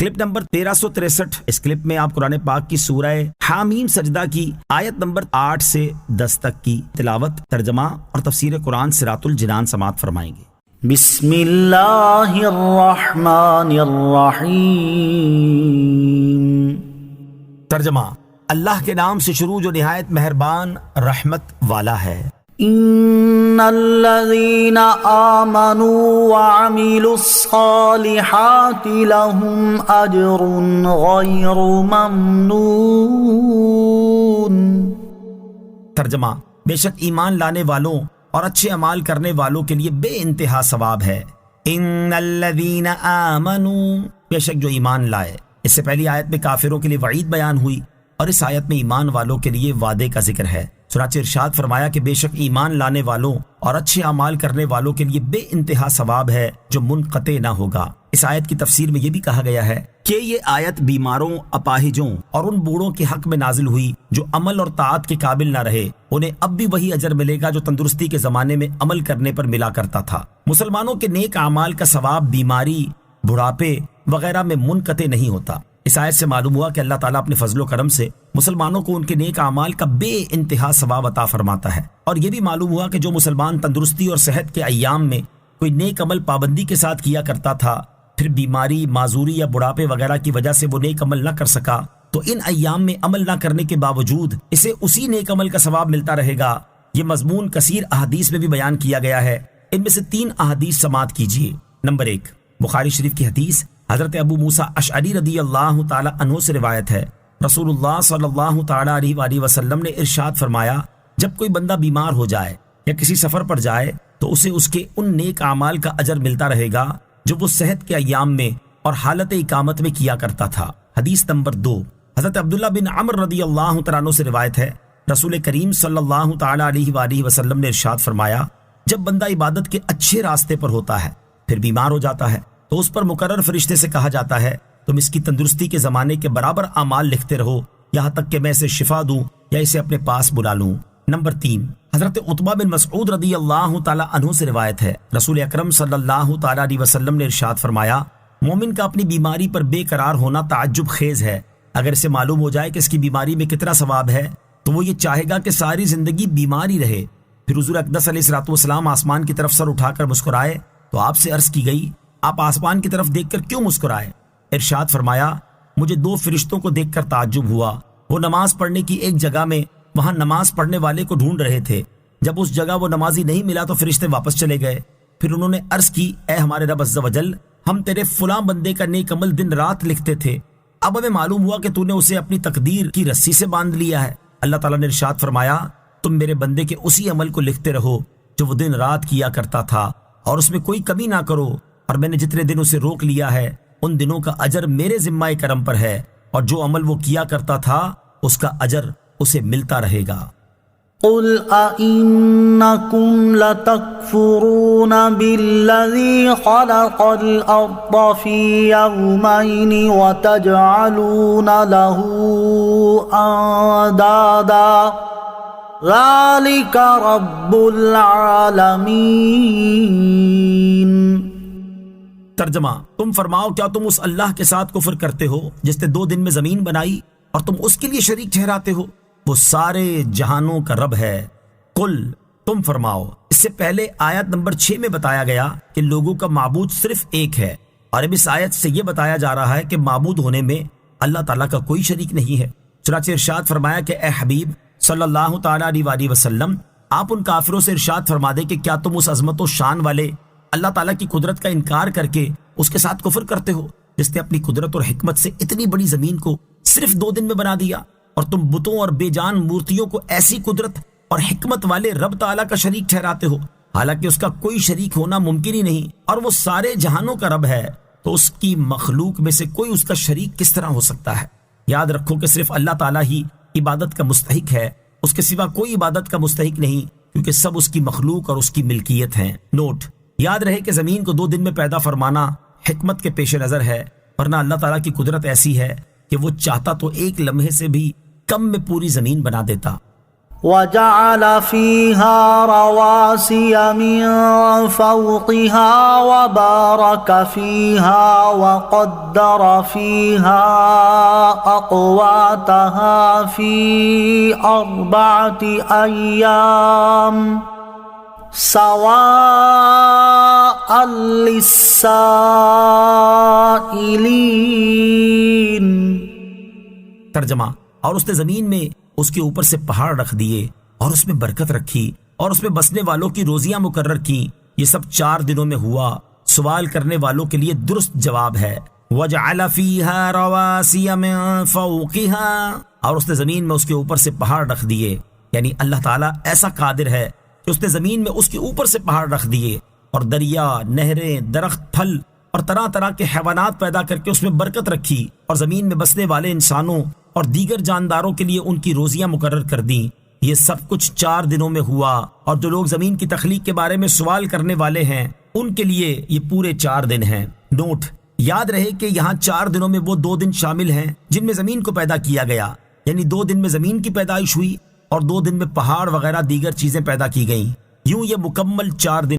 Clip number 1363۔ اس clip میں آپ قرآن پاک کی سورہ حامیم سجدہ کی آیت نمبر 8 سے 10 تک کی تلاوت، ترجمہ اور تفسیر قرآن صراط الجنان سماعت فرمائیں گے۔ بسم اللہ الرحمن الرحیم۔ ترجمہ: اللہ کے نام سے شروع جو نہایت مہربان رحمت والا ہے۔ ان الذین آمنوا وعملوا الصالحات لهم اجر غیر ممنون۔ ترجمہ: بے شک ایمان لانے والوں اور اچھے اعمال کرنے والوں کے لیے بے انتہا ثواب ہے۔ ان الذین آمنوا، بے شک جو ایمان لائے۔ اس سے پہلی آیت میں کافروں کے لیے وعید بیان ہوئی اور اس آیت میں ایمان والوں کے لیے وعدے کا ذکر ہے۔ چنانچہ ارشاد فرمایا کہ بے شک ایمان لانے والوں اور اچھے اعمال کرنے والوں کے لیے بے انتہا ثواب ہے جو منقطع نہ ہوگا۔ اس آیت کی تفسیر میں یہ بھی کہا گیا ہے کہ یہ آیت بیماروں، اپاہجوں اور ان بوڑھوں کے حق میں نازل ہوئی جو عمل اور طاعت کے قابل نہ رہے، انہیں اب بھی وہی اجر ملے گا جو تندرستی کے زمانے میں عمل کرنے پر ملا کرتا تھا۔ مسلمانوں کے نیک اعمال کا ثواب بیماری، بڑھاپے وغیرہ میں منقطع نہیں ہوتا۔ اس آیت سے معلوم ہوا کہ اللہ تعالیٰ اپنے فضل و کرم سے مسلمانوں کو ان کے نیک اعمال کا بے انتہا ثواب عطا فرماتا ہے، اور یہ بھی معلوم ہوا کہ جو مسلمان تندرستی اور صحت کے ایام میں کوئی نیک عمل پابندی کے ساتھ کیا کرتا تھا، پھر بیماری، معذوری یا بڑھاپے وغیرہ کی وجہ سے وہ نیک عمل نہ کر سکا، تو ان ایام میں عمل نہ کرنے کے باوجود اسے اسی نیک عمل کا ثواب ملتا رہے گا۔ یہ مضمون کثیر احادیث میں بھی بیان کیا گیا ہے۔ ان میں سے 3 احادیث سماعت کیجیے۔ نمبر 1، بخاری شریف کی حدیث، حضرت ابو موسیٰ اشعری رضی اللہ تعالی عنہ سے روایت ہے، رسول اللہ صلی اللہ تعالی علیہ وآلہ وسلم نے ارشاد فرمایا، جب کوئی بندہ بیمار ہو جائے یا کسی سفر پر جائے تو اسے اس کے ان نیک اعمال کا اجر ملتا رہے گا جو وہ صحت کے ایام میں اور حالت اقامت میں کیا کرتا تھا۔ حدیث نمبر 2، حضرت عبداللہ بن عمر رضی اللہ تعالیٰ عنہ سے روایت ہے، رسول کریم صلی اللہ تعالی علیہ وآلہ وسلم نے ارشاد فرمایا، جب بندہ عبادت کے اچھے راستے پر ہوتا ہے پھر بیمار ہو جاتا ہے تو اس پر مقرر فرشتے سے کہا جاتا ہے، تم اس کی تندرستی کے زمانے کے برابر اعمال لکھتے رہو یہاں تک کہ میں اسے شفا دوں یا اسے اپنے پاس بلا لوں۔ نمبر 3، حضرت عتبہ بن مسعود رضی اللہ تعالی عنہ سے روایت ہے، رسول اکرم صلی اللہ تعالی علیہ وسلم نے ارشاد فرمایا، مومن کا اپنی بیماری پر بے قرار ہونا تعجب خیز ہے۔ اگر اسے معلوم ہو جائے کہ اس کی بیماری میں کتنا ثواب ہے تو وہ یہ چاہے گا کہ ساری زندگی بیمار ہی رہے۔ پھر حضور اقدس علیہ الصلوۃ والسلام آسمان کی طرف سر اٹھا کر مسکرائے تو آپ سے عرض کی گئی، آپ آسمان کی طرف دیکھ کر کیوں مسکرائے؟ ارشاد فرمایا، مجھے 2 فرشتوں کو دیکھ کر تعجب ہوا، وہ نماز پڑھنے کی ایک جگہ میں وہاں نماز پڑھنے والے کو ڈھونڈ رہے تھے، جب اس جگہ وہ نمازی نہیں ملا تو فرشتے واپس چلے گئے۔ پھر انہوں نے عرض کی، اے ہمارے رب عز و جل، ہم تیرے فلاں بندے کا نیک عمل دن رات لکھتے تھے، اب ہمیں معلوم ہوا کہ تو نے اسے اپنی تقدیر کی رسی سے باندھ لیا ہے۔ اللہ تعالیٰ نے ارشاد فرمایا، تم میرے بندے کے اسی عمل کو لکھتے رہو جو وہ دن رات کیا کرتا تھا اور اس میں کوئی کمی نہ کرو، اور میں نے جتنے دن اسے روک لیا ہے ان دنوں کا اجر میرے ذمہ کرم پر ہے، اور جو عمل وہ کیا کرتا تھا اس کا اجر اسے ملتا رہے گا۔ قل أئنكم لتكفرون بالذي خلق الأرض في يومين وتجعلون له أندادا ذلك رب العالمين۔ ترجمہ: تم فرماؤ، کیا تم اس اللہ کے ساتھ کفر کرتے ہو جس نے 2 دن میں زمین بنائی اور تم اس کے لیے شریک ٹھہراتے ہو؟ وہ سارے جہانوں کا رب ہے۔ قل، تم فرماؤ۔ اس سے پہلے آیت نمبر 6 میں بتایا گیا کہ لوگوں کا معبود صرف ایک ہے، اور اب اس آیت سے یہ بتایا جا رہا ہے کہ معبود ہونے میں اللہ تعالیٰ کا کوئی شریک نہیں ہے۔ چنانچہ ارشاد فرمایا کہ اے حبیب صلی اللہ تعالی علیہ وآلہ وسلم، آپ ان کافروں سے ارشاد فرما دیں کہ کیا تم اس عظمت و شان والے اللہ تعالیٰ کی قدرت کا انکار کر کے اس کے ساتھ کفر کرتے ہو جس نے اپنی قدرت اور حکمت سے اتنی بڑی زمین کو صرف 2 دن میں بنا دیا، اور تم بتوں اور بے جان مورتیوں کو ایسی قدرت اور حکمت والے رب تعالیٰ کا شریک ٹھہراتے ہو، حالانکہ اس کا کوئی شریک ہونا ممکن ہی نہیں، اور وہ سارے جہانوں کا رب ہے، تو اس کی مخلوق میں سے کوئی اس کا شریک کس طرح ہو سکتا ہے؟ یاد رکھو کہ صرف اللہ تعالیٰ ہی عبادت کا مستحق ہے، اس کے سوا کوئی عبادت کا مستحق نہیں، کیونکہ سب اس کی مخلوق اور اس کی ملکیت ہیں۔ نوٹ: یاد رہے کہ زمین کو 2 دن میں پیدا فرمانا حکمت کے پیش نظر ہے، ورنہ اللہ تعالیٰ کی قدرت ایسی ہے کہ وہ چاہتا تو 1 لمحے سے بھی کم میں پوری زمین بنا دیتا۔ وجعل فيها رواسي من فوقها وبارك فيها وقدر فيها أقواتها في 4 أيام سواء للسائلين۔ ترجمہ، اور اس نے زمین میں اس کے اوپر سے پہاڑ رکھ دیے اور اس میں برکت رکھی اور اس میں بسنے والوں کی روزیاں مقرر کی۔ یہ سب 4 دنوں میں ہوا۔ سوال کرنے والوں کے لیے درست جواب ہے وَجَعَلَ فِيهَا رَوَاسِيَ مِن فَوْقِهَا، اور اس نے زمین میں اس کے اوپر سے پہاڑ رکھ دیے، یعنی اللہ تعالیٰ ایسا قادر ہے کہ اس نے زمین میں اس کے اوپر سے پہاڑ رکھ دیے اور دریا، نہریں، درخت، پھل اور طرح طرح کے حیوانات پیدا کر کے اس میں برکت رکھی اور زمین میں بسنے والے انسانوں اور دیگر جانداروں کے لیے ان کی روزیاں مقرر کر دیں۔ یہ سب کچھ 4 دنوں میں ہوا، اور جو لوگ زمین کی تخلیق کے بارے میں سوال کرنے والے ہیں ان کے لیے یہ پورے 4 دن ہیں۔ نوٹ: یاد رہے کہ یہاں 4 دنوں میں وہ 2 دن شامل ہیں جن میں زمین کو پیدا کیا گیا، یعنی 2 دن میں زمین کی پیدائش ہوئی اور 2 دن میں پہاڑ وغیرہ دیگر چیزیں پیدا کی گئیں۔ یوں یہ مکمل 4 دن